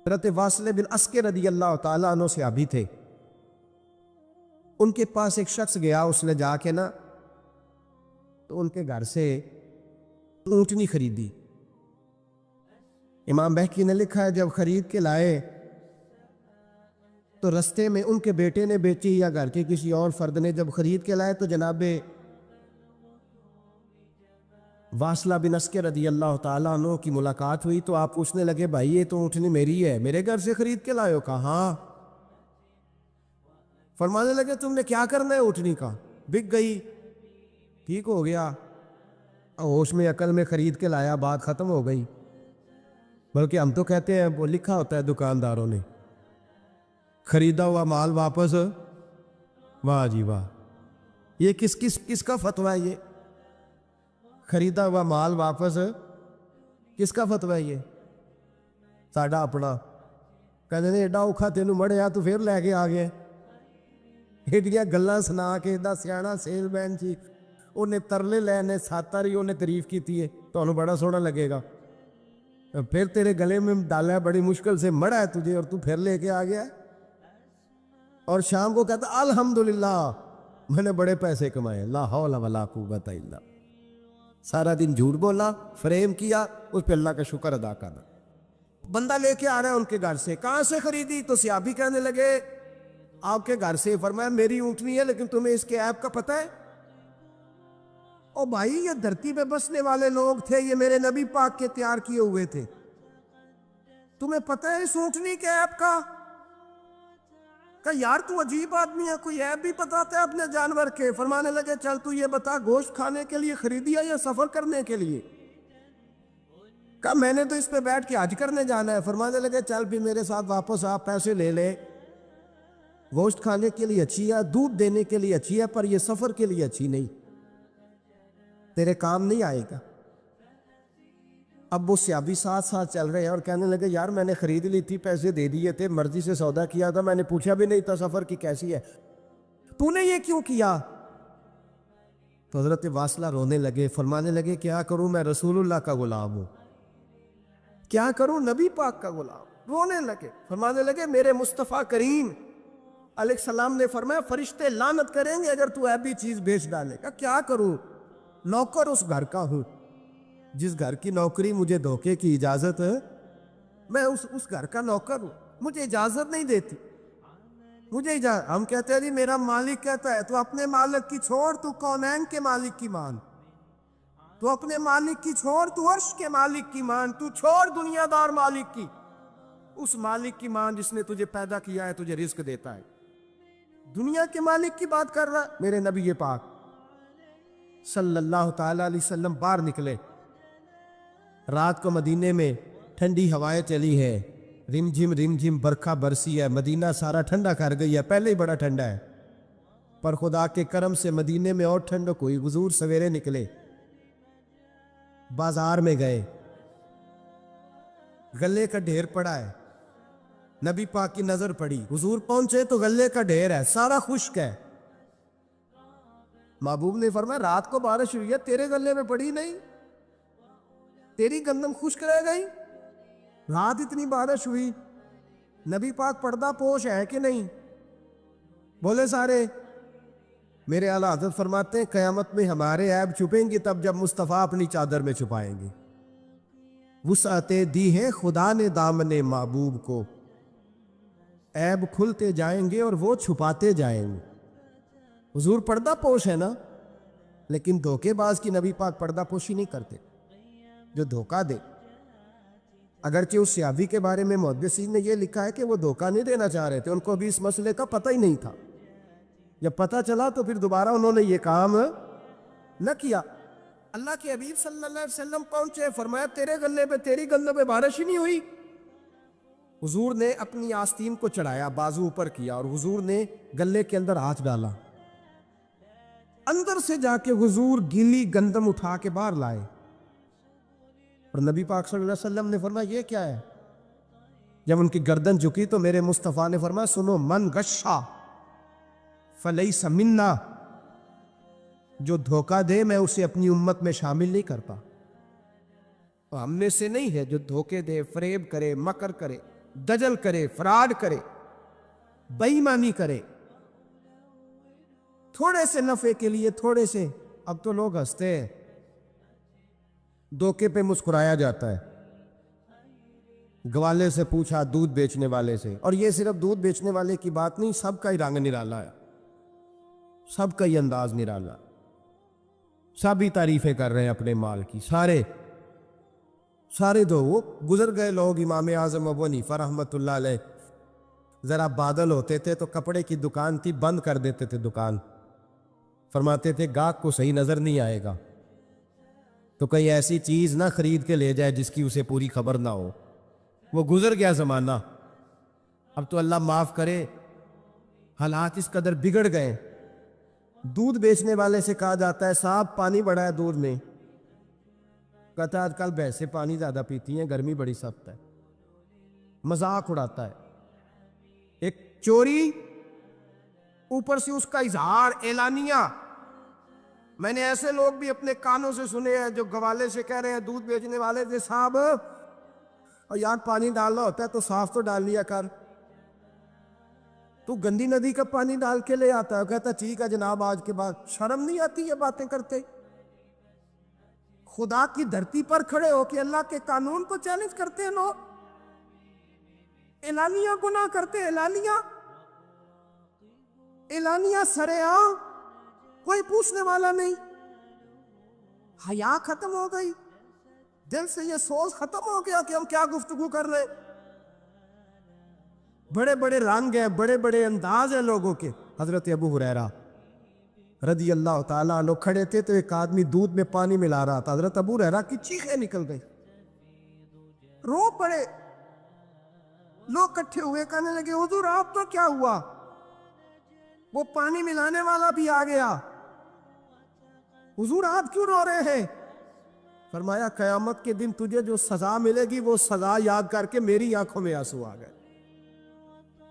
حضرت واصل بن اسقر رضی اللہ تعالیٰ عنہ صحابی تھے، ان کے پاس ایک شخص گیا، اس نے جا کے نا تو ان کے گھر سے اونٹنی خریدی۔ امام بہقی نے لکھا ہے جب خرید کے لائے تو رستے میں ان کے بیٹے نے بیچی یا گھر کے کسی اور فرد نے جب خرید کے لائے تو جناب واصلہ بن اسقر رضی اللہ تعالیٰ عنہ کی ملاقات ہوئی تو آپ پوچھنے لگے بھائی یہ تو اونٹنی میری ہے، میرے گھر سے خرید کے لائے ہو؟ کہا ہاں۔ فرمانے لگے تم نے کیا کرنا ہے اونٹنی کا؟ بک گئی، ٹھیک ہو گیا، ہوش میں عقل میں خرید کے لایا، بات ختم ہو گئی۔ بلکہ ہم تو کہتے ہیں وہ لکھا ہوتا ہے دکانداروں نے خریدا ہوا مال واپس، واہ جی واہ، یہ کس کا فتویٰ ہے؟ یہ خریدا ہوا مال واپس کس کا فتویٰ ہے؟ یہ ساڈا اپنا۔ کہتے ہیں ایڈا اوکھا تینوں مڑیا تو پھر لے کے آ گئے، ایڈیاں گلاں سنا کے ایڈا سیاح سیل مین سی انہیں ترلے لینے ساتر ہی انہیں تعریف کیتی ہے، تو انہوں بڑا سونا لگے گا، پھر تیرے گلے میں ڈالا ہے بڑی مشکل سے، مڑا ہے تجھے اور تو پھر لے کے آ گیا ہے۔ اور شام کو کہتا الحمدللہ میں نے بڑے پیسے کمائے، لا حول ولا قوت الا۔ سارا دن جھوٹ بولا، فریم کیا، اس پہ اللہ کا شکر ادا کرنا۔ بندہ لے کے آ رہا ہے ان کے گھر سے، کہاں سے خریدی؟ تو صحابی کہنے لگے آپ کے گھر سے۔ فرمایا میری اونٹنی ہے لیکن تمہیں اس کے عیب کا پتہ ہے؟ او بھائی یہ دھرتی پہ بسنے والے لوگ تھے، یہ میرے نبی پاک کے تیار کیے ہوئے تھے، تمہیں پتہ ہے اس اونٹنی کے عیب کا؟ کہ یار تو عجیب آدمی ہے، کوئی عیب بھی بتاتا ہے اپنے جانور کے۔ فرمانے لگے چل تو یہ بتا گوشت کھانے کے لیے خریدی ہے یا سفر کرنے کے لیے؟ کہا میں نے تو اس پہ بیٹھ کے حج کرنے جانا ہے۔ فرمانے لگے چل بھی میرے ساتھ واپس آپ پیسے لے لے، گوشت کھانے کے لیے اچھی ہے، دودھ دینے کے لیے اچھی ہے، پر یہ سفر کے لیے اچھی نہیں، تیرے کام نہیں آئے گا۔ اب وہ صحابی ساتھ ساتھ چل رہے ہیں اور کہنے لگے یار میں نے خرید لی تھی، پیسے دے دیے تھے، مرضی سے سودا کیا تھا، میں نے پوچھا بھی نہیں تھا سفر کی کیسی ہے، تو نے یہ کیوں کیا؟ تو حضرت واصلہ رونے لگے، فرمانے لگے کیا کروں، میں رسول اللہ کا غلام ہوں، کیا کروں، نبی پاک کا غلام۔ رونے لگے، فرمانے لگے میرے مصطفیٰ کریم علیہ السلام نے فرمایا فرشتے لعنت کریں گے اگر تو ایبی چیز بیچ ڈالے گا۔ کیا کروں، نوکر اس گھر کا ہوں، جس گھر کی نوکری مجھے دھوکے کی اجازت ہے، میں اس گھر کا نوکر ہوں، مجھے اجازت نہیں دیتی، مجھے اجازت۔ ہم کہتے ہیں جی میرا مالک کہتا ہے، تو اپنے مالک کی چھوڑ، تو کونین کے مالک کی مان، تو اپنے مالک کی چھوڑ، تو عرش کے مالک کی مان، تو چھوڑ دنیا دار مالک کی، اس مالک کی مان جس نے تجھے پیدا کیا ہے، تجھے رزق دیتا ہے۔ دنیا کے مالک کی بات کر رہا میرے نبی پاک صلی اللہ تعالی علیہ وسلم باہر نکلے۔ رات کو مدینے میں ٹھنڈی ہوائیں چلی ہے، رم جھم برکھا برسی ہے، مدینہ سارا ٹھنڈا کر گئی ہے، پہلے ہی بڑا ٹھنڈا ہے، پر خدا کے کرم سے مدینے میں اور ٹھنڈک ہوئی۔ حضور سویرے نکلے، بازار میں گئے، غلے کا ڈھیر پڑا ہے، نبی پاک کی نظر پڑی، حضور پہنچے تو غلے کا ڈھیر ہے، سارا خشک ہے۔ محبوب نے فرمایا رات کو بارش ہوئی ہے، تیرے غلے میں پڑی نہیں، تیری گندم خشک رہ گئی، رات اتنی بارش ہوئی۔ نبی پاک پردہ پوش ہے کہ نہیں؟ بولے سارے۔ میرے اعلیٰ حضرت فرماتے ہیں قیامت میں ہمارے عیب چھپیں گے تب جب مصطفیٰ اپنی چادر میں چھپائیں گے۔ وسعتیں دی ہیں خدا نے دامن محبوب کو، عیب کھلتے جائیں گے اور وہ چھپاتے جائیں گے۔ حضور پردہ پوش ہے نا، لیکن دھوکے باز کی نبی پاک پردہ پوشی نہیں کرتے، جو دھوکہ دے۔ اگرچہ اس صحابی کے بارے میں محدثین نے یہ لکھا ہے کہ وہ دھوکہ نہیں دینا چاہ رہے تھے، ان کو بھی اس مسئلے کا پتہ ہی نہیں تھا، جب پتہ چلا تو پھر دوبارہ انہوں نے یہ کام نہ کیا۔ اللہ کے حبیب صلی اللہ علیہ وسلم پہنچے، فرمایا تیرے غلے پہ تیری گندم پہ بارش ہی نہیں ہوئی۔ حضور نے اپنی آستین کو چڑھایا، بازو اوپر کیا، اور حضور نے گلے کے اندر ہاتھ ڈالا، اندر سے جا کے حضور گیلی گندم اٹھا کے باہر لائے، اور نبی پاک صلی اللہ علیہ وسلم نے فرمایا یہ کیا ہے؟ جب ان کی گردن جھکی تو میرے مصطفیٰ نے فرمایا سنو، من غشا فلیس منا، جو دھوکہ دے میں اسے اپنی امت میں شامل نہیں کرتا، ہم میں سے نہیں ہے جو دھوکے دے، فریب کرے، مکر کرے، دجل کرے، فراڈ کرے، بے ایمانی کرے، تھوڑے سے نفع کے لیے، تھوڑے سے. اب تو لوگ ہنستے ہیں، دھوکے پہ مسکرایا جاتا ہے. گوالے سے پوچھا، دودھ بیچنے والے سے، اور یہ صرف دودھ بیچنے والے کی بات نہیں، سب کا ہی رنگ نرالا ہے، سب کا ہی انداز نرالا، سب ہی تعریفیں کر رہے ہیں اپنے مال کی. سارے دو وہ گزر گئے لوگ. امام اعظم ابو حنیفہ رحمۃ اللہ علیہ، ذرا بادل ہوتے تھے تو کپڑے کی دکان تھی، بند کر دیتے تھے دکان. فرماتے تھے گاہک کو صحیح نظر نہیں آئے گا تو کوئی ایسی چیز نہ خرید کے لے جائے جس کی اسے پوری خبر نہ ہو. وہ گزر گیا زمانہ. اب تو اللہ معاف کرے، حالات اس قدر بگڑ گئے. دودھ بیچنے والے سے کہا جاتا ہے صاحب پانی بڑا ہے دودھ میں، کہتا ہے آج کل بھینسیں پانی زیادہ پیتی ہیں، گرمی بڑی سخت ہے. مذاق اڑاتا ہے. ایک چوری، اوپر سے اس کا اظہار اعلانیہ. میں نے ایسے لوگ بھی اپنے کانوں سے سنے ہیں جو گوالے سے کہہ رہے ہیں، دودھ بیچنے والے سے، صاحب اور یار پانی ڈالنا ہوتا ہے تو صاف تو ڈال لیا کر، تو گندی ندی کا پانی ڈال کے لے آتا ہے. کہتا ٹھیک ہے جناب، آج کے بعد شرم نہیں آتی یہ باتیں کرتے؟ خدا کی دھرتی پر کھڑے ہو کے اللہ کے قانون کو چیلنج کرتے ہیں لوگ، اعلانیہ گناہ کرتے، اعلانیہ سرعام، کوئی پوچھنے والا نہیں. حیا ختم ہو گئی، دل سے یہ سوچ ختم ہو گیا کہ ہم کیا گفتگو کر رہے ہیں. بڑے بڑے رنگ ہیں، بڑے بڑے انداز ہیں لوگوں کے. حضرت ابو ہریرہ رضی اللہ تعالیٰ عنہ کھڑے تھے تو ایک آدمی دودھ میں پانی ملا رہا تھا. حضرت ابو ہریرہ کی چیخیں نکل گئی، رو پڑے. لوگ کٹھے ہوئے، کہنے لگے حضور آپ تو کیا ہوا؟ وہ پانی ملانے والا بھی آ گیا. حضور آپ کیوں رو رہے ہیں؟ فرمایا قیامت کے دن تجھے جو سزا ملے گی وہ سزا یاد کر کے میری آنکھوں میں آنسو آ گئے.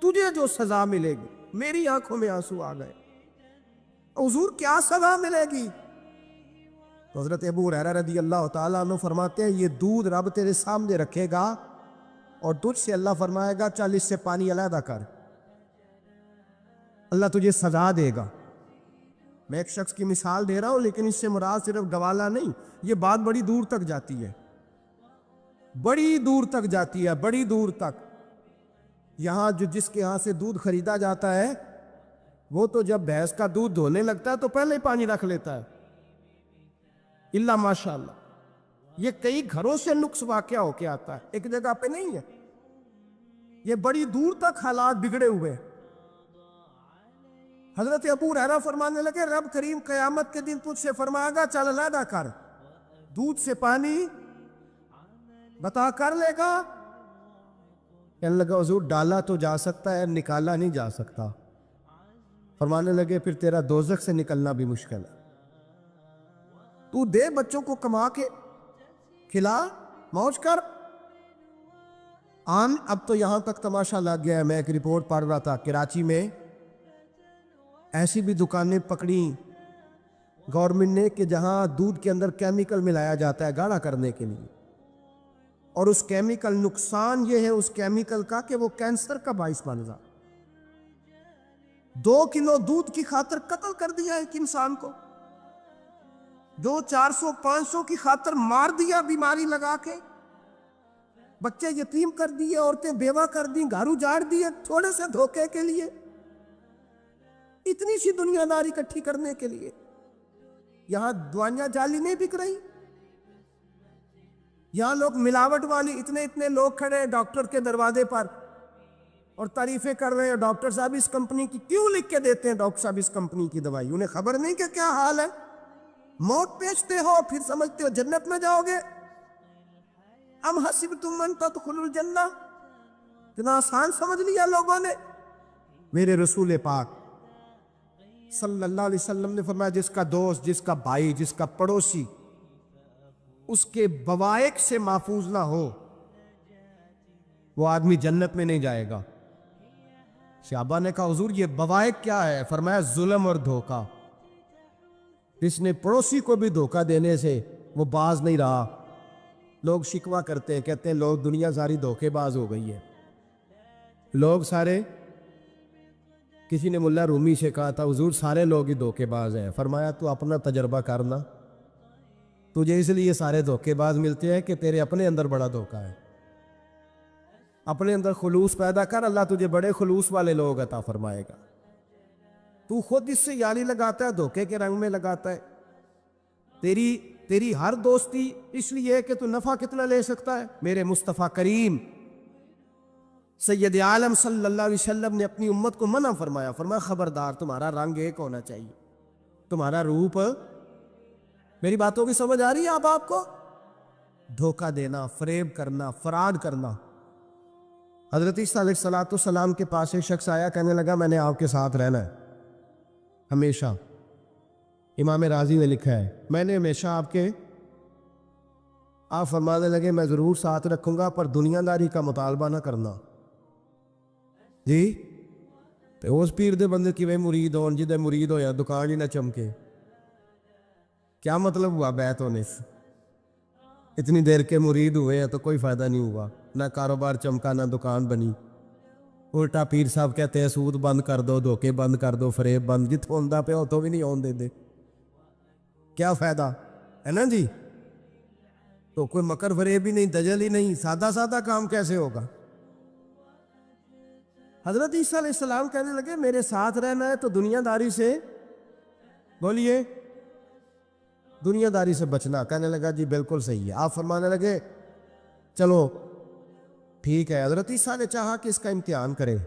تجھے جو سزا ملے گی میری آنکھوں میں آنسو آ گئے. حضور کیا سزا ملے گی؟ تو حضرت ابو ہریرہ رضی اللہ تعالیٰ عنہ فرماتے ہیں یہ دودھ رب تیرے سامنے رکھے گا اور تجھ سے اللہ فرمائے گا چل اس سے پانی علیحدہ کر. اللہ تجھے سزا دے گا. میں ایک شخص کی مثال دے رہا ہوں، لیکن اس سے مراد صرف گوالہ نہیں، یہ بات بڑی دور تک جاتی ہے، بڑی دور تک جاتی ہے، بڑی دور تک. یہاں جس کے ہاں سے دودھ خریدا جاتا ہے وہ تو جب بھینس کا دودھ دھونے لگتا ہے تو پہلے ہی پانی رکھ لیتا ہے. اللہ ماشاء اللہ یہ کئی گھروں سے نقص واقع ہو کے آتا ہے، ایک جگہ پہ نہیں ہے. یہ بڑی دور تک حالات بگڑے ہوئے. حضرت ابو ہریرہ فرمانے لگے رب کریم قیامت کے دن تجھ سے فرمائے گا چل علیحدہ کر، دودھ سے پانی بتا کر لے گا. کہنے لگا حضور ڈالا تو جا سکتا ہے، نکالا نہیں جا سکتا. فرمانے لگے پھر تیرا دوزخ سے نکلنا بھی مشکل ہے. تو دے بچوں کو کما کے کھلا، موج کر. اب تو یہاں تک تماشا لگ گیا ہے. میں ایک رپورٹ پڑھ رہا تھا، کراچی میں ایسی بھی دکانیں پکڑی گورنمنٹ نے کہ جہاں دودھ کے اندر کیمیکل ملایا جاتا ہے گاڑھا کرنے کے لیے، اور اس کیمیکل نقصان یہ ہے اس کیمیکل کا کہ وہ کینسر کا باعث بن جاتا. 2 کلو دودھ کی خاطر قتل کر دیا ایک انسان کو، 400-500 کی خاطر مار دیا بیماری لگا کے، بچے یتیم کر دیے، عورتیں بیوہ کر دی، گھر اجاڑ دیے تھوڑے سے دھوکے کے لیے، اتنی سی دنیا داری اکٹھی کرنے کے لیے. یہاں دوائیاں جعلی نہیں بک رہی، یہاں لوگ ملاوٹ والی، اتنے لوگ کھڑے ہیں ڈاکٹر کے دروازے پر اور تعریفیں کر رہے ہیں ڈاکٹر صاحب اس کمپنی کی کیوں لکھ کے دیتے ہیں، ڈاکٹر صاحب اس کمپنی کی دوائی. انہیں خبر نہیں کہ کیا حال ہے. موت بیچتے ہو پھر سمجھتے ہو جنت میں جاؤ گے. ام حسبتم ان تدخلوا الجنہ، اتنا آسان سمجھ لیا لوگوں نے. میرے رسول پاک صلی اللہ علیہ وسلم نے فرمایا جس کا دوست، جس کا بھائی، جس کا پڑوسی اس کے بوائق سے محفوظ نہ ہو وہ آدمی جنت میں نہیں جائے گا. صحابہ نے کہا حضور یہ بوائق کیا ہے؟ فرمایا ظلم اور دھوکہ. جس نے پڑوسی کو بھی دھوکہ دینے سے وہ باز نہیں رہا. لوگ شکوہ کرتے ہیں، کہتے ہیں لوگ دنیا ساری دھوکے باز ہو گئی ہے. لوگ سارے، کسی نے ملا رومی سے کہا تھا حضور سارے لوگ ہی دھوکے باز ہیں. فرمایا تو اپنا تجربہ کرنا، تجھے اس لیے سارے دھوکے باز ملتے ہیں کہ تیرے اپنے اندر بڑا دھوکا ہے. اپنے اندر خلوص پیدا کر، اللہ تجھے بڑے خلوص والے لوگ عطا فرمائے گا. تو خود اس سے یاری لگاتا ہے، دھوکے کے رنگ میں لگاتا ہے. تیری ہر دوستی اس لیے کہ تو نفع کتنا لے سکتا ہے. میرے مصطفیٰ کریم سید عالم صلی اللہ علیہ وسلم نے اپنی امت کو منع فرمایا. فرمایا خبردار، تمہارا رنگ ایک ہونا چاہیے، تمہارا روپ. میری باتوں کی سمجھ آ رہی ہے آپ کو؟ دھوکہ دینا، فریب کرنا، فراڈ کرنا. حضرت عیسیٰ علیہ السلام کے پاس ایک شخص آیا، کہنے لگا میں نے آپ کے ساتھ رہنا ہے ہمیشہ. امام راضی نے لکھا ہے میں نے ہمیشہ آپ فرمانے لگے میں ضرور ساتھ رکھوں گا، پر دنیا داری کا مطالبہ نہ کرنا. جی تو اس پیر دے بندے کی وے مرید ہو، جدے مرید ہو یا دکان ہی نہ چمکے. کیا مطلب ہوا بیعت ہونے سے؟ اتنی دیر کے مرید ہوئے ہیں تو کوئی فائدہ نہیں ہوا، نہ کاروبار چمکا، نہ دکان بنی. الٹا پیر صاحب کہتے ہیں سود بند کر دو، دھوکے بند کر دو، فریب بند. جت ہوندہ پہ ہو تو بھی نہیں ہون دے دے، کیا فائدہ ہے نا جی. تو کوئی مکر فریب ہی نہیں، دجل ہی نہیں، سادہ سادہ کام کیسے ہوگا. حضرت عیسیٰ علیہ السلام کہنے لگے میرے ساتھ رہنا ہے تو دنیا داری سے، بولیے، دنیا داری سے بچنا. کہنے لگا جی بالکل صحیح ہے. آپ فرمانے لگے چلو ٹھیک ہے. حضرت عیسیٰ نے چاہا کہ اس کا امتحان کرے.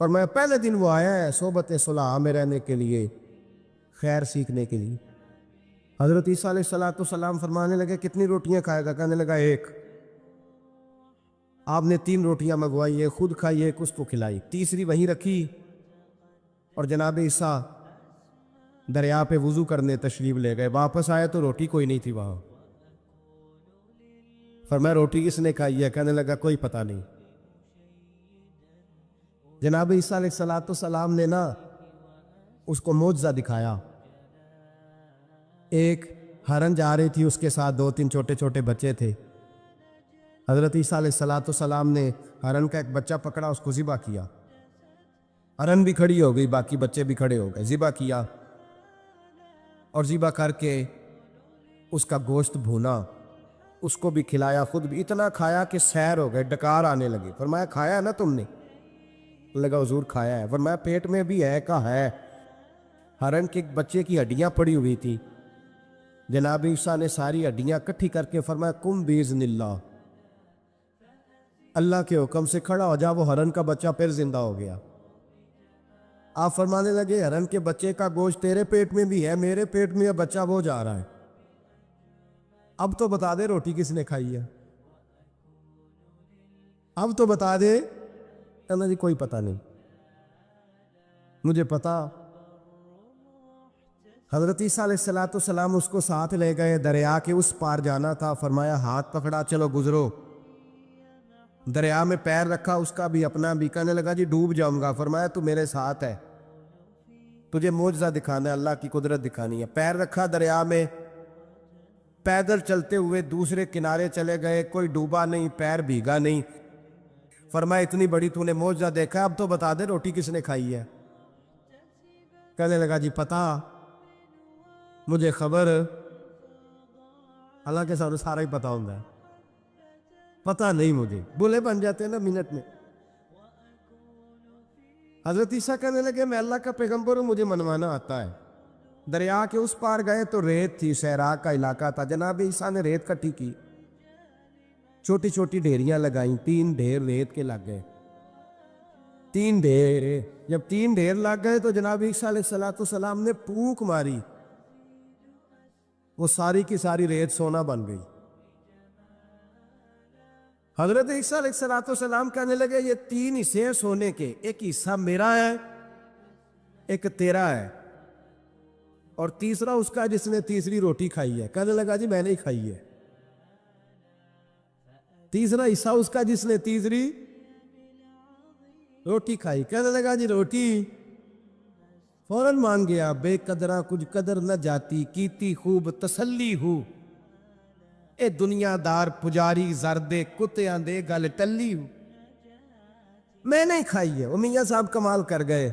فرمایا پہلے دن وہ آیا ہے صحبت صلح میں رہنے کے لیے، خیر سیکھنے کے لیے. حضرت عیسیٰ علیہ السلام فرمانے لگے کتنی روٹیاں کھائے گا؟ کہنے لگا ایک. آپ نے 3 روٹیاں منگوائی، ایک خود کھائی، ایک اس کو کھلائی، تیسری وہیں رکھی. اور جناب عیسیٰ دریا پہ وضو کرنے تشریف لے گئے. واپس آئے تو روٹی کوئی نہیں تھی وہاں. فرمایا روٹی کس نے کھائی ہے؟ کہنے لگا کوئی پتہ نہیں. جناب عیسیٰ علیہ السلام نے نا اس کو معجزہ دکھایا. ایک ہرن جا رہی تھی، اس کے ساتھ 2-3 چھوٹے چھوٹے بچے تھے. حضرت عیسیٰ علیہ السلام نے ہرن کا ایک بچہ پکڑا، اس کو ذبح کیا. ہرن بھی کھڑی ہو گئی، باقی بچے بھی کھڑے ہو گئے. ذبح کیا اور ذبح کر کے اس کا گوشت بھونا، اس کو بھی کھلایا، خود بھی اتنا کھایا کہ سیر ہو گئے، ڈکار آنے لگے. فرمایا کھایا نا تم نے؟ لگا حضور کھایا ہے. فرمایا پیٹ میں بھی ہے؟ کہا ہے. ہرن کے بچے کی ہڈیاں پڑی ہوئی تھی. جناب عیسیٰ نے ساری ہڈیاں کٹھی کر کے فرمایا کم باذن اللہ، اللہ کے حکم سے کھڑا ہو جا. وہ ہرن کا بچہ پھر زندہ ہو گیا. آپ فرمانے لگے ہرن کے بچے کا گوشت تیرے پیٹ میں بھی ہے، میرے پیٹ میں بچہ وہ جا رہا ہے. اب تو بتا دے روٹی کس نے کھائی ہے؟ اب تو بتا دے. کہنا جی کوئی پتہ نہیں، مجھے پتا. حضرت عیسیٰ علیہ السلام اس کو ساتھ لے گئے، دریا کے اس پار جانا تھا. فرمایا ہاتھ پکڑا چلو گزرو. دریا میں پیر رکھا، اس کا بھی اپنا بھی. کہنے لگا جی ڈوب جاؤں گا. فرمایا تو میرے ساتھ ہے، تجھے معجزہ دکھانا ہے، اللہ کی قدرت دکھانی ہے. پیر رکھا دریا میں، پیدل چلتے ہوئے دوسرے کنارے چلے گئے. کوئی ڈوبا نہیں، پیر بھیگا نہیں. فرمایا اتنی بڑی تو نے معجزہ دیکھا، اب تو بتا دے روٹی کس نے کھائی ہے؟ کہنے لگا جی پتا، مجھے خبر. اللہ کے ساتھ سارا ہی پتا ہوتا ہے، پتہ نہیں مجھے. بولے بن جاتے ہیں نا منٹ میں. حضرت عیسیٰ کہنے لگے میں اللہ کا پیغمبر ہوں، مجھے منوانا آتا ہے. دریا کے اس پار گئے تو ریت تھی، صحرا کا علاقہ تھا. جناب عیسیٰ نے ریت کٹھی کی، چھوٹی چھوٹی ڈھیریاں لگائیں. 3 ڈھیر ریت کے لگ گئے. 3 ڈھیر. جب 3 ڈھیر لگ گئے تو جناب عیسیٰ علیہ السلام نے پھونک ماری، وہ ساری کی ساری ریت سونا بن گئی. حضرت عیسیٰ علیہ السلام کہنے لگے یہ 3 حصے ہیں سونے کے، ایک حصہ میرا ہے، ایک تیرا ہے، اور تیسرا اس کا جس نے تیسری روٹی کھائی ہے. کہنے لگا جی میں نے ہی کھائی ہے. تیسرا حصہ اس کا جس نے تیسری روٹی کھائی. کہنے لگا جی روٹی. فوراً مان گیا بے قدرہ کچھ قدر نہ جاتی، کیتی خوب تسلی ہو. اے دنیا دار پجاری زردے کتیاں دے گل ٹلی ہو. میں نہیں کھائی ہے. وہ میاں صاحب کمال کر گئے.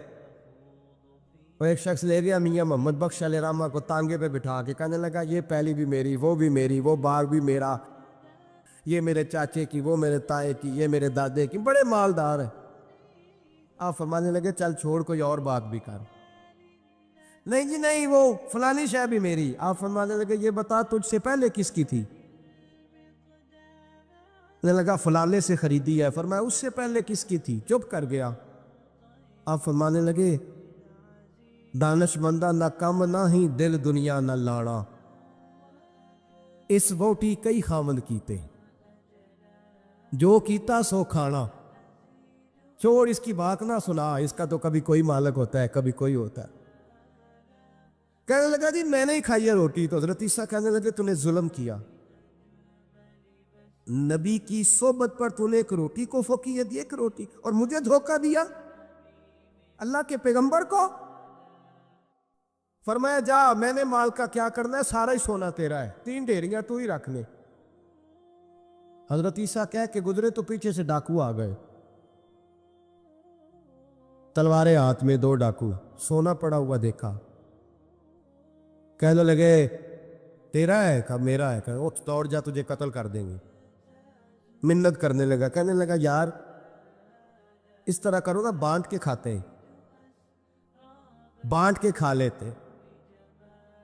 وہ ایک شخص لے گیا میاں محمد بخش علیہ رحمہ کو تانگے پہ بٹھا کے کہنے لگا یہ پہلی بھی میری، وہ بھی میری، وہ باغ بھی میرا، یہ میرے چاچے کی، وہ میرے تائے کی، یہ میرے دادے کی، بڑے مالدار ہیں. آپ فرمانے لگے چل چھوڑ کوئی اور بات بھی کر. نہیں جی نہیں، وہ فلانی شے بھی میری. آپ فرمانے لگے یہ بتا تجھ سے پہلے کس کی تھی؟ نے لگا فلانے سے خریدی ہے. فرمایا اس سے پہلے کس کی تھی؟ چپ کر گیا. آپ فرمانے لگے دانش مندہ نہ کم نہ ہی دل دنیا نہ لاڑا، اس ووٹی کئی خامند کیتے، جو کیتا سو کھانا. چھوڑ اس کی بات نہ سنا، اس کا تو کبھی کوئی مالک ہوتا ہے کبھی کوئی ہوتا ہے. کہنے لگا جی میں نے ہی کھائی ہے روٹی. تو حضرت عیسیٰ کہنے لگے تو نے ظلم کیا، نبی کی صحبت پر تو نے ایک روٹی کو فوقیت دی، ایک روٹی، اور مجھے دھوکہ دیا اللہ کے پیغمبر کو. فرمایا جا میں نے مال کا کیا کرنا ہے، سارا ہی سونا تیرا ہے، 3 ڈھیریاں تو ہی رکھ لے. حضرت عیسیٰ کہہ کے گزرے تو پیچھے سے ڈاکو آ گئے، تلواریں ہاتھ میں 2 ڈاکو، سونا پڑا ہوا دیکھا. کہنے لگے تیرا ہے؟ کہا میرا ہے. کہا اٹھ دوڑ جا تجھے قتل کر دیں گے. منت کرنے لگا. کہنے لگا یار اس طرح کرو نا، بانٹ کے کھاتے ہیں، بانٹ کے کھا لیتے.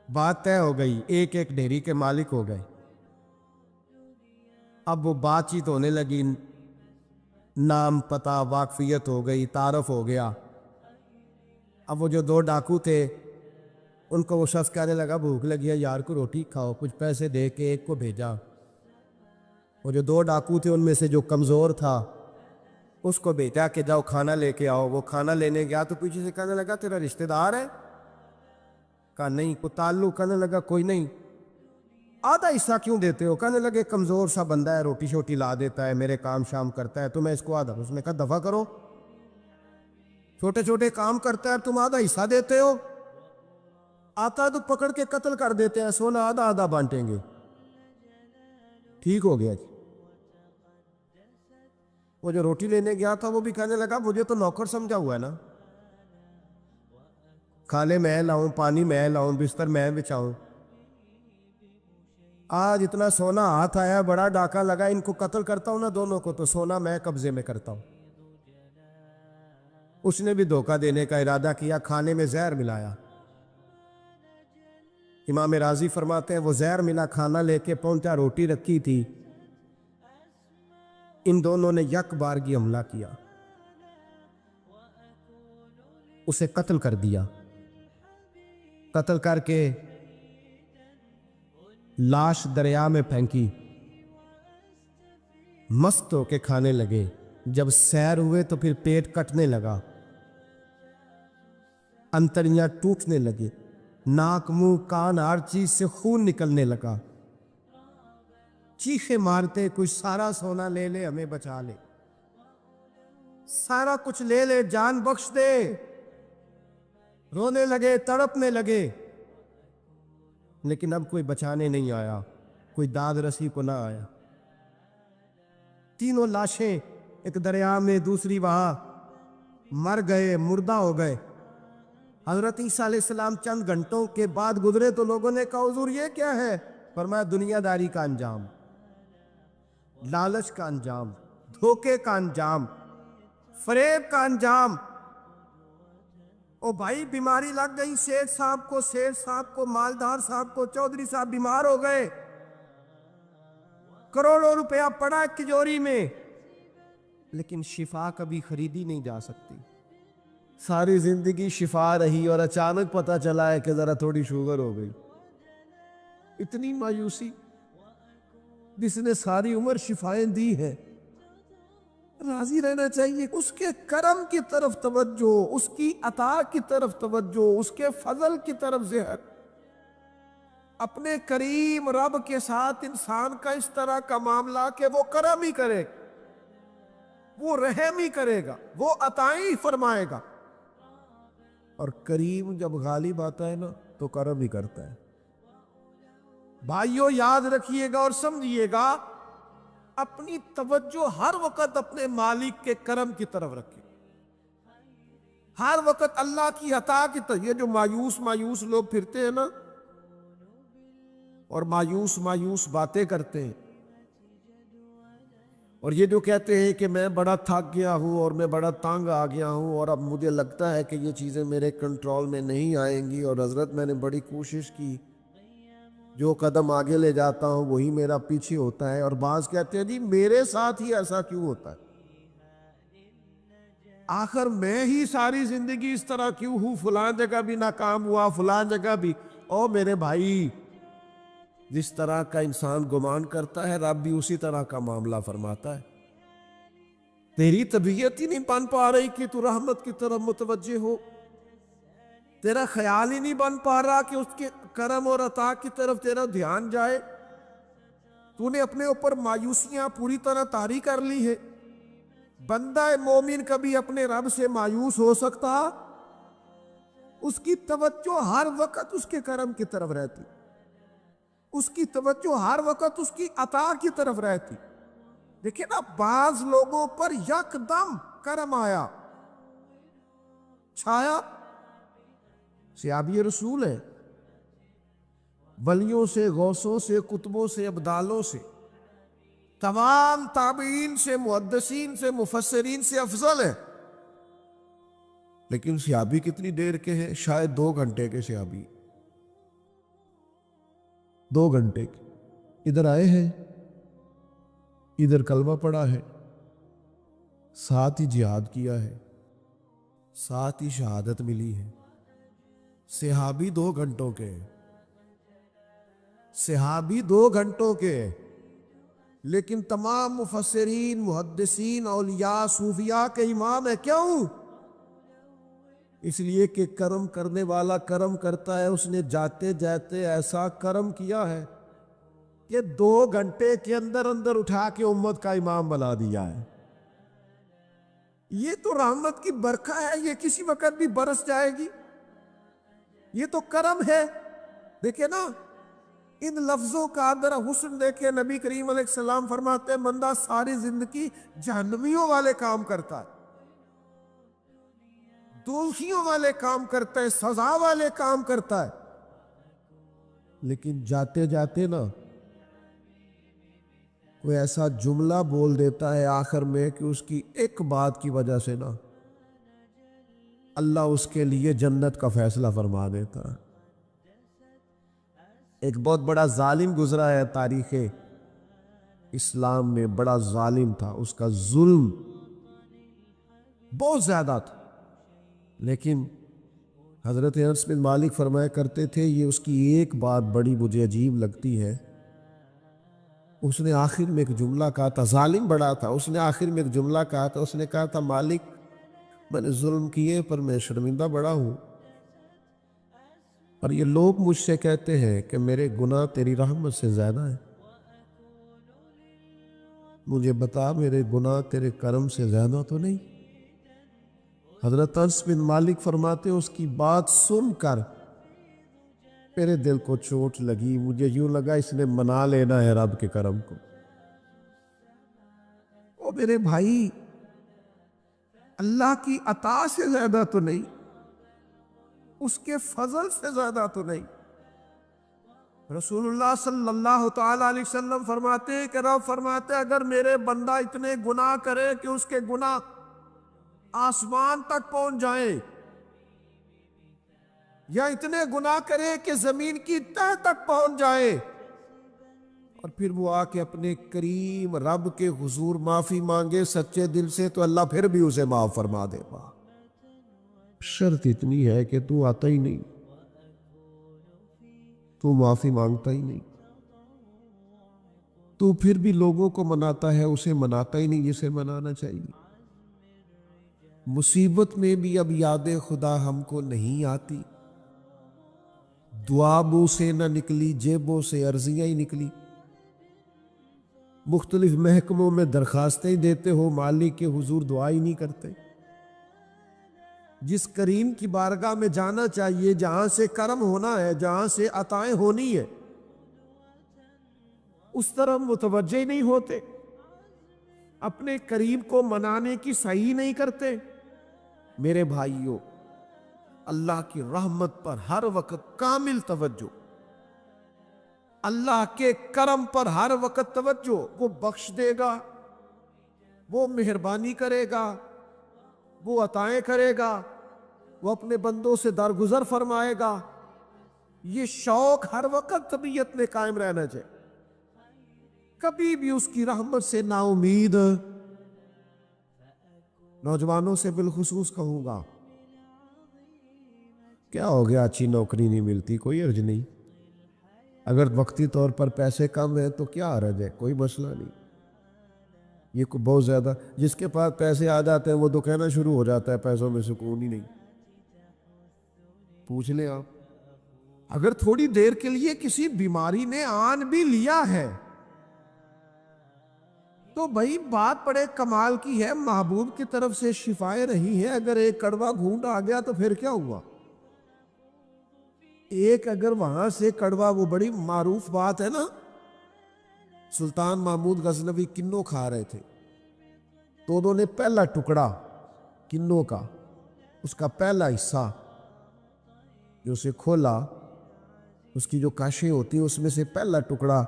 بات طے ہو گئی، ایک ایک ڈھیری کے مالک ہو گئے. اب وہ بات چیت ہونے لگی، نام پتہ واقفیت ہو گئی، تعارف ہو گیا. اب وہ جو 2 ڈاکو تھے ان کو وہ شخص کہنے لگا بھوک لگی ہے یار کو روٹی کھاؤ. کچھ پیسے دے کے ایک کو بھیجا. وہ جو 2 ڈاکو تھے ان میں سے جو کمزور تھا اس کو بھیجا کہ جاؤ کھانا لے کے آؤ. وہ کھانا لینے گیا تو پیچھے سے کہنے لگا تیرا رشتہ دار ہے؟ کہا نہیں. کوئی تعلق؟ کہنے لگا کوئی نہیں. آدھا حصہ کیوں دیتے ہو؟ کہنے لگے کمزور سا بندہ ہے، روٹی شوٹی لا دیتا ہے، میرے کام شام کرتا ہے، تو میں اس کو آدھا. اس نے کہا دفع کرو، چھوٹے چھوٹے کام کرتا ہے تم آدھا حصہ دیتے ہو. آتا تو پکڑ کے قتل کر دیتے ہیں، سونا آدھا آدھا بانٹیں گے. ٹھیک ہو گیا جی. وہ جو روٹی لینے گیا تھا وہ بھی کہنے لگا مجھے تو نوکر سمجھا ہوا ہے نا، کھانے میں لاؤں، پانی میں لاؤں، بستر میں بچھاؤں. آج اتنا سونا ہاتھ آیا، بڑا ڈاکہ لگا، ان کو قتل کرتا ہوں نا دونوں کو تو سونا میں قبضے میں کرتا ہوں. اس نے بھی دھوکہ دینے کا ارادہ کیا، کھانے میں زہر ملایا. امام راضی فرماتے ہیں وہ زہر ملا کھانا لے کے پہنچا، روٹی رکھی تھی. ان دونوں نے یک بارگی حملہ کیا، اسے قتل کر دیا. قتل کر کے لاش دریا میں پھینکی. مست ہو کے کھانے لگے. جب سیر ہوئے تو پھر پیٹ کٹنے لگا، انتڑیاں ٹوٹنے لگے، ناک منہ کان ہر چیز سے خون نکلنے لگا. چیخے مارتے کچھ سارا سونا لے لے ہمیں بچا لے، سارا کچھ لے لے جان بخش دے. رونے لگے، تڑپنے لگے، لیکن اب کوئی بچانے نہیں آیا، کوئی داد رسی کو نہ آیا. 3 لاشیں، ایک دریا میں، دوسری وہاں، مر گئے، مردہ ہو گئے. حضرت عیسیٰ علیہ السلام چند گھنٹوں کے بعد گزرے تو لوگوں نے کہا حضور یہ کیا ہے؟ فرمایا دنیا داری کا انجام، لالچ کا انجام، دھوکے کا انجام، فریب کا انجام. او بھائی بیماری لگ گئی سیٹھ صاحب کو، مالدار صاحب کو، چودھری صاحب بیمار ہو گئے، کروڑوں روپیہ پڑا تجوری میں، لیکن شفا کبھی خریدی نہیں جا سکتی. ساری زندگی شفا رہی اور اچانک پتہ چلا ہے کہ ذرا تھوڑی شوگر ہو گئی. اتنی مایوسی. جس نے ساری عمر شفائیں دی ہے، راضی رہنا چاہیے. اس کے کرم کی طرف توجہ، اس کی عطا کی طرف توجہ، اس کے فضل کی طرف ذہن. اپنے کریم رب کے ساتھ انسان کا اس طرح کا معاملہ کہ وہ کرم ہی کرے، وہ رحم ہی کرے گا، وہ عطائیں ہی فرمائے گا. اور کریم جب غالب آتا ہے نا تو کرم ہی کرتا ہے. بھائیو یاد رکھیے گا اور سمجھیے گا، اپنی توجہ ہر وقت اپنے مالک کے کرم کی طرف رکھے، ہر وقت اللہ کی عطا کی طرف۔ یہ جو مایوس لوگ پھرتے ہیں نا اور مایوس باتیں کرتے ہیں، اور یہ جو کہتے ہیں کہ میں بڑا تھک گیا ہوں اور میں بڑا تنگ آ گیا ہوں اور اب مجھے لگتا ہے کہ یہ چیزیں میرے کنٹرول میں نہیں آئیں گی، اور حضرت میں نے بڑی کوشش کی، جو قدم آگے لے جاتا ہوں وہی میرا پیچھے ہوتا ہے، اور بعض کہتے ہیں جی میرے ساتھ ہی ایسا کیوں ہوتا ہے، آخر میں ہی ساری زندگی اس طرح کیوں ہوں، فلاں جگہ بھی ناکام ہوا، فلاں جگہ بھی۔ او میرے بھائی، جس طرح کا انسان گمان کرتا ہے رب بھی اسی طرح کا معاملہ فرماتا ہے۔ تیری طبیعت ہی نہیں بن پا رہی کہ تو رحمت کی طرف متوجہ ہو، تیرا خیال ہی نہیں بن پا رہا کہ اس کے کرم اور عطا کی طرف تیرا دھیان جائے، تو نے اپنے اوپر مایوسیاں پوری طرح طاری کر لی ہے۔ بندہ مومن کبھی اپنے رب سے مایوس ہو سکتا؟ اس کی توجہ ہر وقت اس کے کرم کی طرف رہتی، اس کی توجہ ہر وقت اس کی عطا کی طرف رہتی۔ دیکھیں نا، بعض لوگوں پر یکدم کرم آیا، چھایا، صحابی رسول ہے، ولیوں سے، غوثوں سے، قطبوں سے، ابدالوں سے، تمام تابعین سے، محدثین سے، مفسرین سے افضل ہے، لیکن صحابی کتنی دیر کے ہیں؟ شاید 2 گھنٹے کے صحابی، 2 گھنٹے کے، ادھر آئے ہیں، ادھر کلمہ پڑھا ہے، ساتھ ہی جہاد کیا ہے، ساتھ ہی شہادت ملی ہے۔ صحابی 2 گھنٹوں کے، صحابی 2 گھنٹوں کے، لیکن تمام مفسرین، محدثین، اولیاء، صوفیاء کے امام ہے۔ کیوں؟ اس لیے کہ کرم کرنے والا کرم کرتا ہے، اس نے جاتے جاتے ایسا کرم کیا ہے کہ 2 گھنٹے کے اندر اندر اٹھا کے امت کا امام بنا دیا ہے۔ یہ تو رحمت کی برکھا ہے، یہ کسی وقت بھی برس جائے گی، یہ تو کرم ہے۔ دیکھیں نا، ان لفظوں کا ذرا حسن دیکھیں۔ نبی کریم علیہ السلام فرماتے ہیں بندہ ساری زندگی جہنمیوں والے کام کرتا ہے، دوزخیوں والے کام کرتا ہے، سزا والے کام کرتا ہے، لیکن جاتے جاتے نا کوئی ایسا جملہ بول دیتا ہے آخر میں کہ اس کی ایک بات کی وجہ سے نا اللہ اس کے لیے جنت کا فیصلہ فرما دیتا ہے۔ ایک بہت بڑا ظالم گزرا ہے تاریخ اسلام میں، بڑا ظالم تھا، اس کا ظلم بہت زیادہ تھا، لیکن حضرت انس بن مالک فرمایا کرتے تھے یہ اس کی ایک بات بڑی مجھے عجیب لگتی ہے، اس نے آخر میں ایک جملہ کہا تھا، ظالم بڑا تھا، اس نے آخر میں ایک جملہ کہا تھا، اس نے کہا تھا مالک میں نے ظلم کیے پر میں شرمندہ بڑا ہوں، اور یہ لوگ مجھ سے کہتے ہیں کہ میرے گناہ تیری رحمت سے زیادہ ہیں، مجھے بتا میرے گناہ تیرے کرم سے زیادہ تو نہیں؟ حضرت انس بن مالک فرماتے اس کی بات سن کر میرے دل کو چوٹ لگی، مجھے یوں لگا اس نے منا لینا ہے رب کے کرم کو۔ او میرے بھائی، اللہ کی عطا سے زیادہ تو نہیں، اس کے فضل سے زیادہ تو نہیں۔ رسول اللہ صلی اللہ تعالی علیہ وسلم فرماتے ہیں کہ رب فرماتے اگر میرے بندہ اتنے گناہ کرے کہ اس کے گناہ آسمان تک پہنچ جائیں، یا اتنے گناہ کرے کہ زمین کی تہ تک پہنچ جائے، اور پھر وہ آ کے اپنے کریم رب کے حضور معافی مانگے سچے دل سے، تو اللہ پھر بھی اسے معاف فرما دے گا۔ شرط اتنی ہے کہ تو آتا ہی نہیں، تو معافی مانگتا ہی نہیں، تو پھر بھی لوگوں کو مناتا ہے، اسے مناتا ہی نہیں جسے منانا چاہیے۔ مصیبت میں بھی اب یاد خدا ہم کو نہیں آتی، دعا منہ سے نہ نکلی، جیبوں سے عرضیاں ہی نکلی، مختلف محکموں میں درخواستیں ہی دیتے ہو، مالک کے حضور دعا ہی نہیں کرتے۔ جس کریم کی بارگاہ میں جانا چاہیے، جہاں سے کرم ہونا ہے، جہاں سے عطائیں ہونی ہے، اس طرح متوجہ ہی نہیں ہوتے۔ اپنے قریب کو منانے کی صحیح نہیں کرتے؟ میرے بھائیوں، اللہ کی رحمت پر ہر وقت کامل توجہ، اللہ کے کرم پر ہر وقت توجہ۔ وہ بخش دے گا، وہ مہربانی کرے گا، وہ عطائیں کرے گا، وہ اپنے بندوں سے درگزر فرمائے گا۔ یہ شوق ہر وقت طبیعت میں قائم رہنا چاہیے، کبھی بھی اس کی رحمت سے نا امید۔ نوجوانوں سے بالخصوص کہوں گا، کیا ہو گیا اچھی نوکری نہیں ملتی، کوئی حرج نہیں، اگر وقتی طور پر پیسے کم ہیں تو کیا حرج ہے، کوئی مسئلہ نہیں۔ یہ کو بہت زیادہ جس کے پاس پیسے آ جاتے ہیں وہ تو کہنا شروع ہو جاتا ہے پیسوں میں سکون ہی نہیں۔ پوچھ لیں آپ، اگر تھوڑی دیر کے لیے کسی بیماری نے آن بھی لیا ہے تو بھائی بات بڑے کمال کی ہے، محبوب کی طرف سے شفائیں رہی ہے، اگر ایک کڑوا گھونٹ آ گیا تو پھر کیا ہوا؟ ایک اگر وہاں سے کڑوا، وہ بڑی معروف بات ہے نا، سلطان محمود غزنوی کنوں کھا رہے تھے تو انہوں نے پہلا ٹکڑا کنوں کا، اس کا پہلا حصہ جو اسے کھولا، اس کی جو کاشیں ہوتی ہیں اس میں سے پہلا ٹکڑا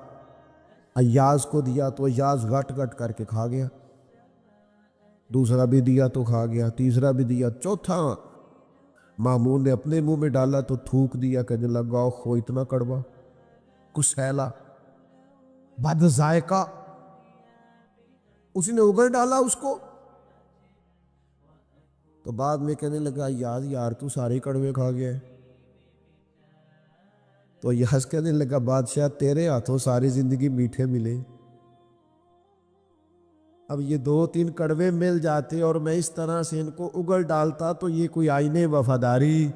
ایاز کو دیا تو ایاز گٹ گٹ کر کے کھا گیا، دوسرا بھی دیا تو کھا گیا، تیسرا بھی دیا، چوتھا مامون نے اپنے منہ میں ڈالا تو تھوک دیا، کہنے لگا خو اتنا کڑوا، کسیلا، بد ذائقہ، اسی نے اگل ڈالا اس کو۔ تو بعد میں کہنے لگا یار تو سارے کڑوے کھا گیا ہے۔ تو یاز کہنے لگا بادشاہ تیرے ہاتھوں ساری زندگی میٹھے ملے، اب یہ 2-3 کڑوے مل جاتے اور میں اس طرح سے ان کو اگل ڈالتا تو یہ کوئی آئین وفاداری۔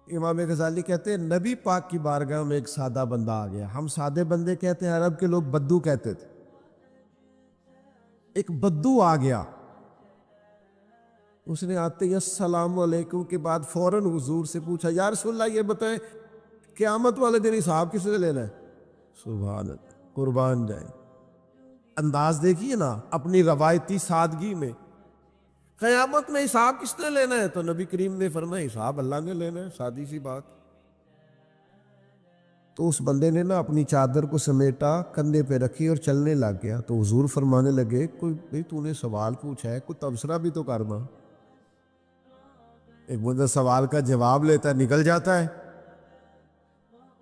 امام غزالی کہتے ہیں نبی پاک کی بارگاہ میں ایک سادہ بندہ آ گیا، ہم سادے بندے کہتے ہیں، عرب کے لوگ بدو کہتے تھے، ایک بدو آ گیا، اس نے آتے ہی السلام علیکم کے بعد فوراً حضور سے پوچھا یا رسول اللہ یہ بتائیں قیامت والے دن حساب کس نے لینا ہے؟ سبحان اللہ، قربان جائیں، انداز دیکھیے نا اپنی روایتی سادگی میں، قیامت میں حساب کس نے لینا ہے؟ تو نبی کریم نے فرمایا حساب اللہ نے لینا ہے، سادی سی بات۔ تو اس بندے نے نا اپنی چادر کو سمیٹا، کندھے پہ رکھی اور چلنے لگ گیا۔ تو حضور فرمانے لگے کوئی بھئی تو نے سوال پوچھا ہے، کوئی تبصرہ بھی تو کرنا۔ ایک بندہ سوال کا جواب لیتا ہے نکل جاتا ہے۔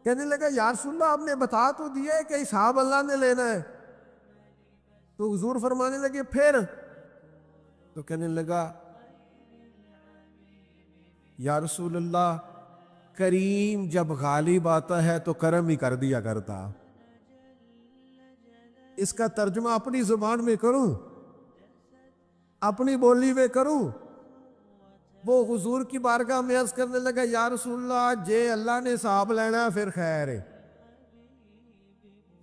کہنے لگا یا رسول اللہ آپ نے بتا تو دیا ہے کہ حساب اللہ نے لینا ہے۔ تو حضور فرمانے لگے پھر؟ تو کہنے لگا یا رسول اللہ کریم جب غالب آتا ہے تو کرم ہی کر دیا کرتا۔ اس کا ترجمہ اپنی زبان میں کروں، اپنی بولی میں کروں؟ وہ حضور کی بارگاہ میں عرض کرنے لگا یا رسول اللہ جے اللہ نے حساب لینا پھر خیر ہے۔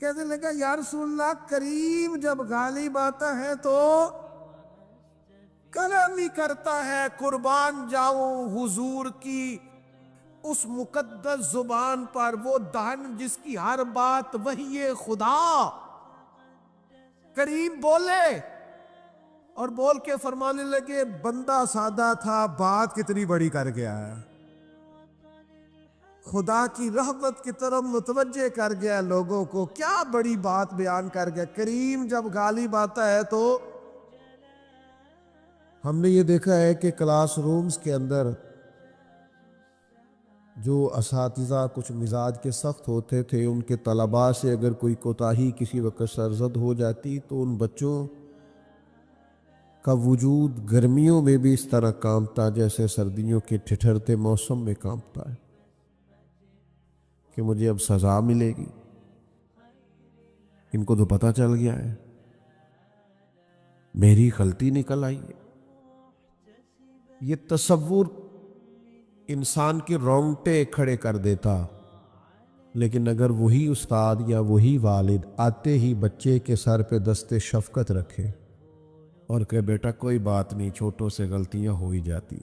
کہنے لگا یا رسول اللہ کریم جب غالب آتا ہے تو کرم ہی کرتا ہے، قربان جاؤں حضور کی اس مقدس زبان پر، وہ دہن جس کی ہر بات وحی خدا، کریم بولے اور بول کے فرمانے لگے بندہ سادہ تھا بات کتنی بڑی کر گیا ہے، خدا کی رحمت کی طرف متوجہ کر گیا لوگوں کو، کیا بڑی بات بیان کر گیا۔ کریم جب غالب آتا ہے تو ہم نے یہ دیکھا ہے کہ کلاس رومز کے اندر جو اساتذہ کچھ مزاج کے سخت ہوتے تھے، ان کے طلباء سے اگر کوئی کوتاہی کسی وقت سرزد ہو جاتی تو ان بچوں کا وجود گرمیوں میں بھی اس طرح کانپتا جیسے سردیوں کے ٹھٹھرتے موسم میں کانپتا ہے کہ مجھے اب سزا ملے گی۔ ان کو تو پتہ چل گیا ہے میری غلطی نکل آئی ہے۔ یہ تصور انسان کے رونگٹے کھڑے کر دیتا، لیکن اگر وہی استاد یا وہی والد آتے ہی بچے کے سر پہ دست شفقت رکھے اور کہ بیٹا کوئی بات نہیں، چھوٹوں سے غلطیاں ہو ہی جاتی،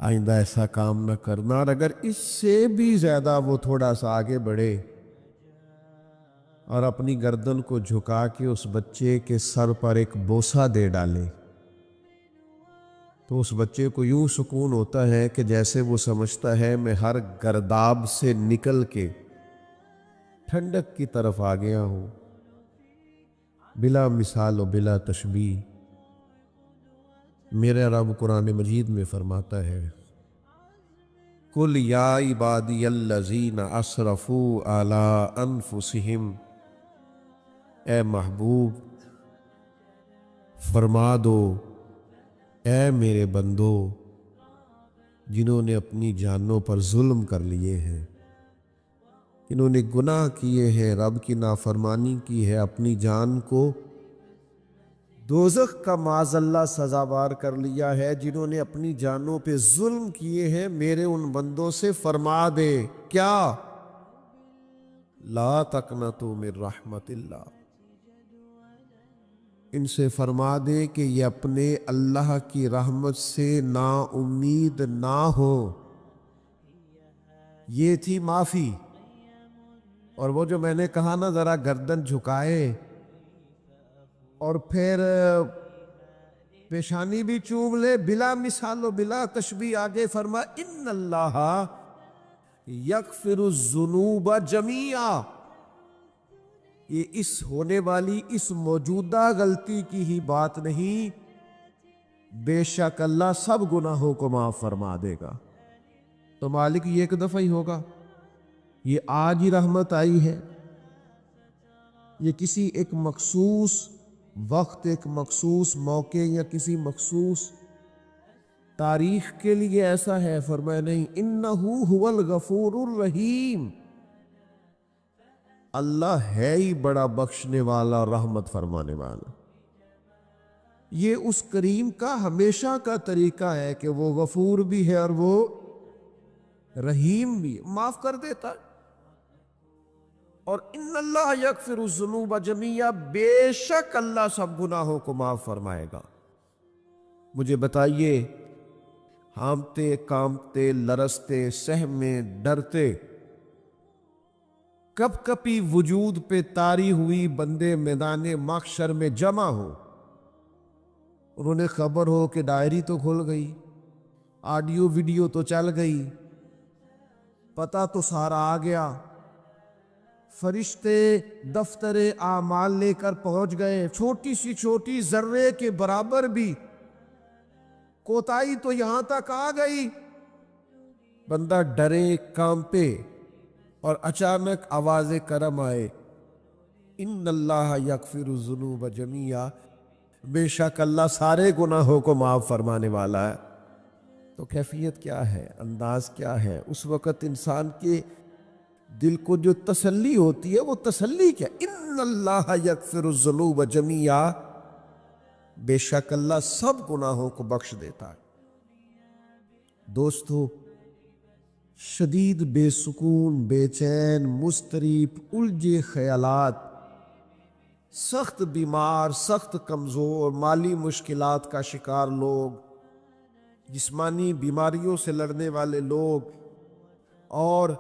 آئندہ ایسا کام نہ کرنا، اور اگر اس سے بھی زیادہ وہ تھوڑا سا آگے بڑھے اور اپنی گردن کو جھکا کے اس بچے کے سر پر ایک بوسہ دے ڈالے، تو اس بچے کو یوں سکون ہوتا ہے کہ جیسے وہ سمجھتا ہے میں ہر گرداب سے نکل کے ٹھنڈک کی طرف آ گیا ہوں۔ بلا مثال و بلا تشبیہ میرا رب قرآن مجید میں فرماتا ہے، قُلْ يَا عِبَادِيَ الَّذِينَ أَسْرَفُوا عَلَىٰ أَنفُسِهِمْ، اے محبوب فرما دو اے میرے بندو جنہوں نے اپنی جانوں پر ظلم کر لیے ہیں، جنہوں نے گناہ کیے ہیں، رب کی نافرمانی کی ہے، اپنی جان کو دوزخ کا معاذ اللہ سزاوار کر لیا ہے، جنہوں نے اپنی جانوں پہ ظلم کیے ہیں، میرے ان بندوں سے فرما دے کیا، لا تقنطوا من رحمت اللہ، ان سے فرما دے کہ یہ اپنے اللہ کی رحمت سے نا امید نہ ہو۔ یہ تھی معافی، اور وہ جو میں نے کہا نا ذرا گردن جھکائے اور پھر پیشانی بھی چوم لے، بلا مثال و بلا تشبیہ آگے فرما ان اللہ یغفر الذنوب جمیعا، یہ اس ہونے والی اس موجودہ غلطی کی ہی بات نہیں، بے شک اللہ سب گناہوں کو معاف فرما دے گا۔ تو مالک یہ ایک دفعہ ہی ہوگا، یہ آج ہی رحمت آئی ہے، یہ کسی ایک مخصوص وقت، ایک مخصوص موقع یا کسی مخصوص تاریخ کے لیے ایسا ہے؟ فرمایا نہیں، انہو هو الغفور الرحیم، اللہ ہے ہی بڑا بخشنے والا، رحمت فرمانے والا۔ یہ اس کریم کا ہمیشہ کا طریقہ ہے کہ وہ غفور بھی ہے اور وہ رحیم بھی، معاف کر دیتا ہے۔ اور ان اللہ یغفر الذنوب جمیعا، بے شک اللہ سب گناہوں کو معاف فرمائے گا۔ مجھے بتائیے، ہانپتے کانپتے لرزتے سہمے ڈرتے کب کپی وجود پہ طاری ہوئی بندے میدان محشر میں جمع ہو، انہوں نے خبر ہو کہ ڈائری تو کھل گئی، آڈیو ویڈیو تو چل گئی، پتہ تو سارا آ گیا، فرشتے دفتر اعمال لے کر پہنچ گئے، چھوٹی سی چھوٹی ذرے کے برابر بھی کوتاہی تو یہاں تک آ گئی، بندہ ڈرے کانپے اور اچانک آواز کرم آئے، ان اللہ یغفر الذنوب جمیعا، بے شک اللہ سارے گناہوں کو معاف فرمانے والا ہے۔ تو کیفیت کیا ہے، انداز کیا ہے؟ اس وقت انسان کے دل کو جو تسلی ہوتی ہے وہ تسلی کیا؟ ان اللہ یغفر الذنوب جمیعا، بے شک اللہ سب گناہوں کو بخش دیتا ہے۔ دوستو، شدید بے سکون، بے چین، مضطرب، الجھے خیالات، سخت بیمار، سخت کمزور، مالی مشکلات کا شکار لوگ، جسمانی بیماریوں سے لڑنے والے لوگ، اور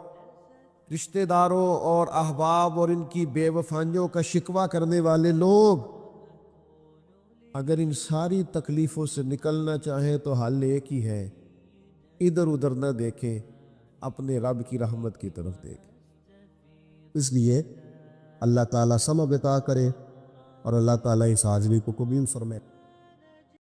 رشتہ داروں اور احباب اور ان کی بے وفائیوں کا شکوہ کرنے والے لوگ، اگر ان ساری تکلیفوں سے نکلنا چاہیں تو حل ایک ہی ہے، ادھر ادھر نہ دیکھیں، اپنے رب کی رحمت کی طرف دیکھیں۔ اس لیے اللہ تعالیٰ سمجھ عطا کرے اور اللہ تعالیٰ اس حاضری کو قبول فرمائے۔